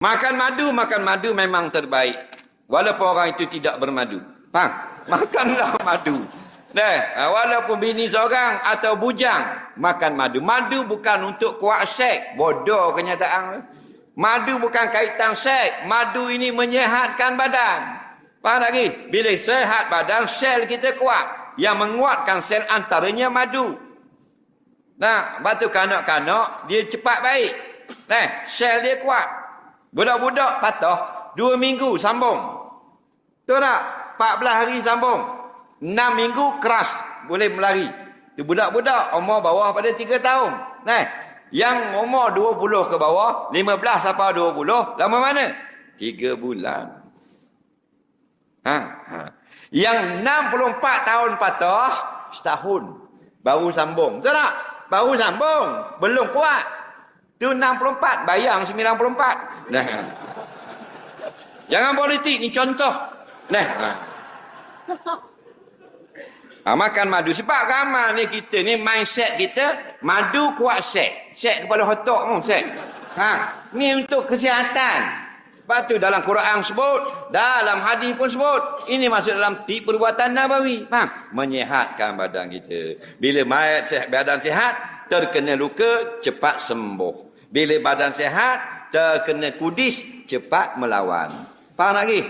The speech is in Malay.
Makan madu memang terbaik. Walaupun orang itu tidak bermadu. Faham? Makanlah madu. Walaupun bini seorang atau bujang, makan madu. Madu bukan untuk kuat seks. Bodoh kenyataan. Madu bukan kaitan seks. Madu ini menyehatkan badan. Faham lagi? Bila sehat badan, sel kita kuat. Yang menguatkan sel antaranya madu. Batu kanak-kanak, dia cepat baik. Sel dia kuat. Budak-budak patah 2 minggu sambung. Betul tak? 14 hari sambung. 6 minggu keras boleh melari. Itu budak-budak umur bawah pada 3 tahun. Yang umur 20 ke bawah, 15 sampai 20, lama mana? 3 bulan. Yang 64 tahun patah, setahun. Baru sambung. Betul tak? Baru sambung. Belum kuat. Itu 64, bayang 94. Jangan politik, ni contoh. Makan madu. Sebab ramai ni kita ni, mindset kita, madu kuat seks. Seks kepala otak pun seks. Ni untuk kesihatan. Lepas tu dalam Quran sebut, dalam hadis pun sebut. Ini masuk dalam perbuatan nabawi. Menyehatkan badan kita. Bila badan sihat, terkena luka, cepat sembuh. Bila badan sihat, terkena kudis, cepat melawan. Faham lagi?